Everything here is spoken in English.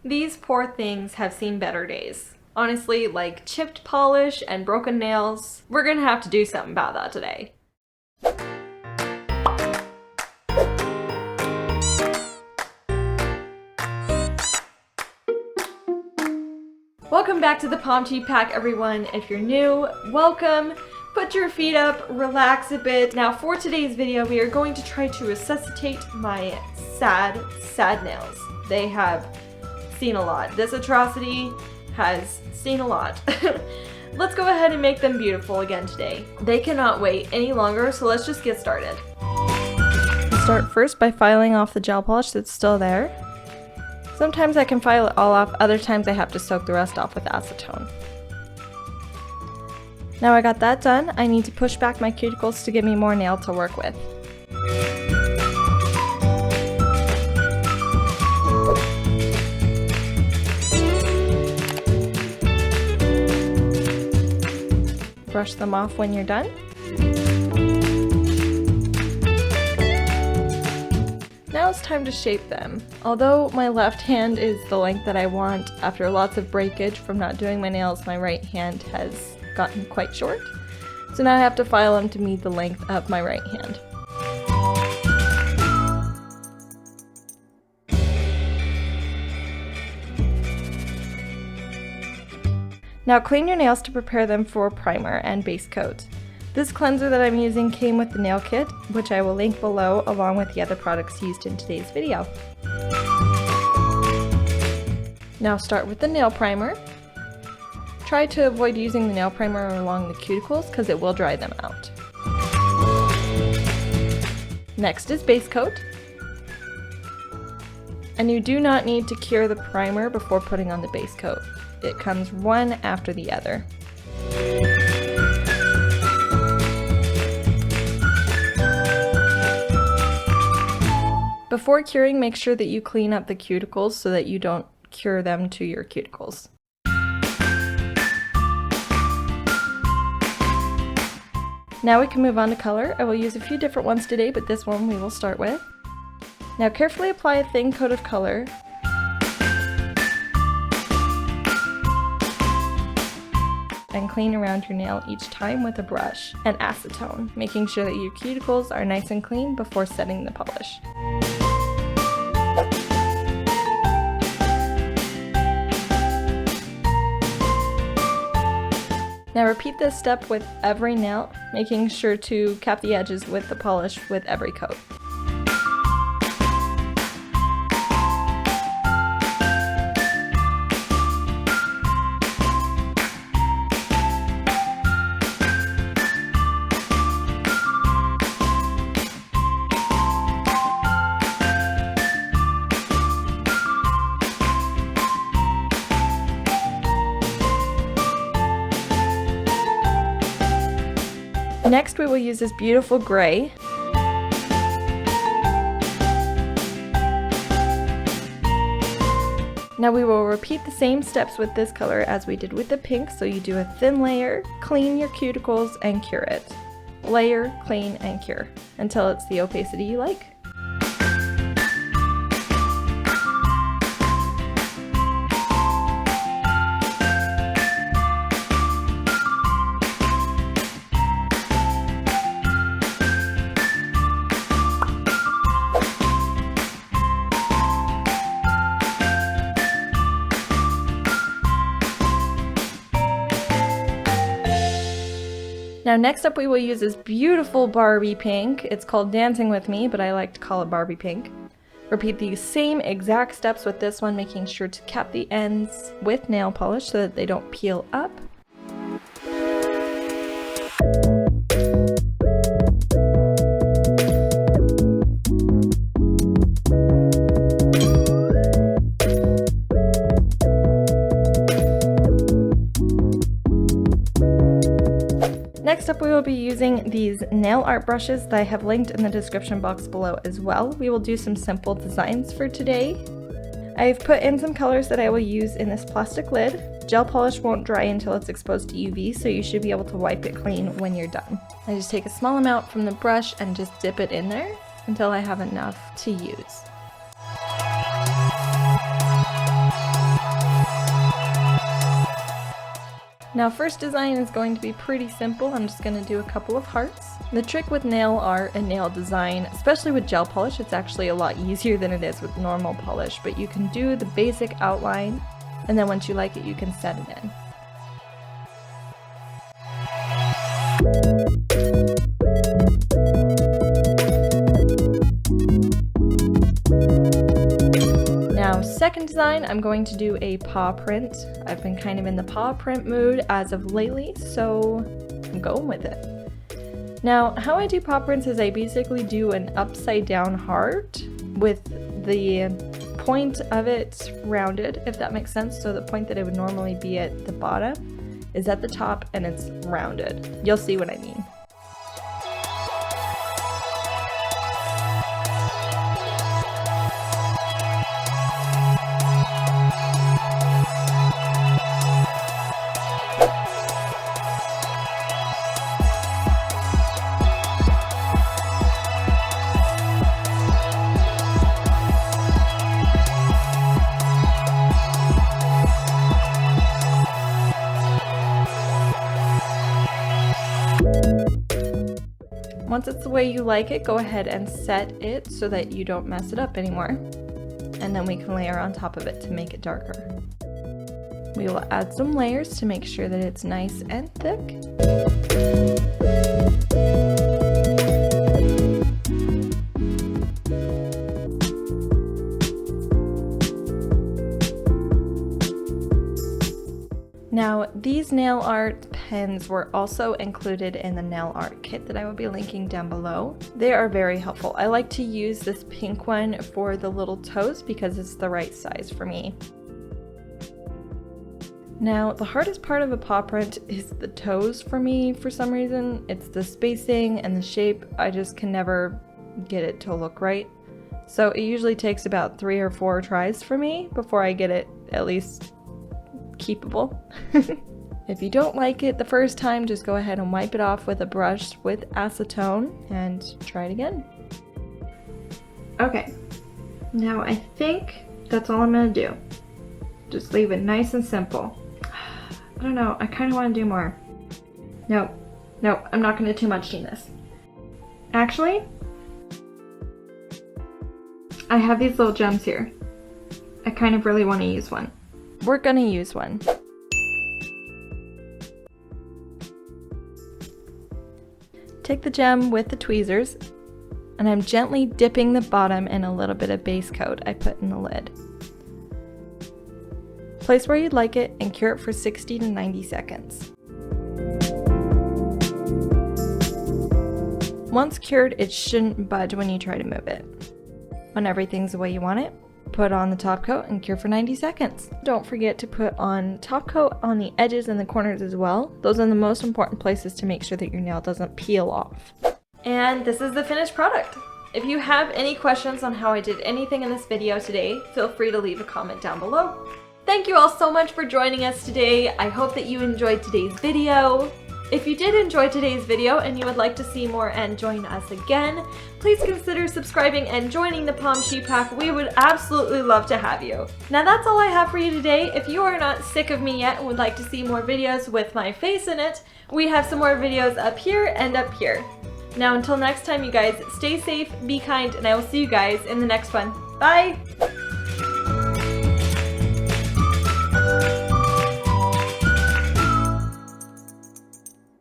These poor things have seen better days. Honestly, like chipped polish and broken nails, we're gonna have to do something about that today. Welcome back to the Pomchi Pack, everyone. If you're new, welcome. Put your feet up, relax a bit. Now for today's video, we are going to try to resuscitate my sad nails. They have seen a lot. This atrocity has seen a lot. Let's go ahead and make them beautiful again today. They cannot wait any longer, so let's just get started. I'll start first by filing off the gel polish that's still there. Sometimes I can file it all off, other times I have to soak the rest off with acetone. Now I got that done, I need to push back my cuticles to give me more nail to work with. Brush them off when you're done. Now it's time to shape them. Although my left hand is the length that I want, after lots of breakage from not doing my nails, my right hand has gotten quite short. So now I have to file them to meet the length of my right hand. Now clean your nails to prepare them for primer and base coat. This cleanser that I'm using came with the nail kit, which I will link below along with the other products used in today's video. Now start with the nail primer. Try to avoid using the nail primer along the cuticles because it will dry them out. Next is base coat. And you do not need to cure the primer before putting on the base coat. It comes one after the other. Before curing, make sure that you clean up the cuticles so that you don't cure them to your cuticles. Now we can move on to color. I will use a few different ones today, but this one we will start with. Now carefully apply a thin coat of color. And clean around your nail each time with a brush and acetone, making sure that your cuticles are nice and clean before setting the polish. Now repeat this step with every nail, making sure to cap the edges with the polish with every coat. Next we will use this beautiful gray. Now we will repeat the same steps with this color as we did with the pink, so you do a thin layer, clean your cuticles, and cure it. Layer, clean, and cure until it's the opacity you like. Now next up we will use this beautiful Barbie pink. It's called Dancing With Me, but I like to call it Barbie pink. Repeat these same exact steps with this one, making sure to cap the ends with nail polish so that they don't peel up. Next up we will be using these nail art brushes that I have linked in the description box below as well. We will do some simple designs for today. I've put in some colors that I will use in this plastic lid. Gel polish won't dry until it's exposed to UV, so you should be able to wipe it clean when you're done. I just take a small amount from the brush and just dip it in there until I have enough to use. Now first design is going to be pretty simple. I'm just going to do a couple of hearts. The trick with nail art and nail design, especially with gel polish, it's actually a lot easier than it is with normal polish, but you can do the basic outline and then once you like it you can set it in. Now second design, I'm going to do a paw print. I've been kind of in the paw print mood as of lately, so I'm going with it. Now how I do paw prints is I basically do an upside down heart with the point of it rounded, if that makes sense. So the point that it would normally be at the bottom is at the top and it's rounded. You'll see what I mean. Once it's the way you like it, go ahead and set it so that you don't mess it up anymore. And then we can layer on top of it to make it darker. We will add some layers to make sure that it's nice and thick. Now, these nail art pens were also included in the nail art kit that I will be linking down below. They are very helpful. I like to use this pink one for the little toes because it's the right size for me. Now, the hardest part of a paw print is the toes for me for some reason. It's the spacing and the shape. I just can never get it to look right. So it usually takes about 3 or 4 tries for me before I get it at least keepable. If you don't like it the first time, just go ahead and wipe it off with a brush with acetone and try it again. Okay, now I think that's all I'm gonna do. Just leave it nice and simple. I don't know, I kind of want to do more. Nope, I'm not gonna do too much in this. Actually, I have these little gems here. I kind of really want to use one. We're gonna use one. Take the gem with the tweezers, and I'm gently dipping the bottom in a little bit of base coat I put in the lid. Place where you'd like it and cure it for 60 to 90 seconds. Once cured, it shouldn't budge when you try to move it. When everything's the way you want it, put on the top coat and cure for 90 seconds. Don't forget to put on top coat on the edges and the corners as well. Those are the most important places to make sure that your nail doesn't peel off. And this is the finished product. If you have any questions on how I did anything in this video today, feel free to leave a comment down below. Thank you all so much for joining us today. I hope that you enjoyed today's video. If you did enjoy today's video and you would like to see more and join us again, please consider subscribing and joining the Pomchi Pack. We would absolutely love to have you. Now that's all I have for you today. If you are not sick of me yet and would like to see more videos with my face in it, we have some more videos up here and up here. Now until next time you guys, stay safe, be kind, and I will see you guys in the next one. Bye!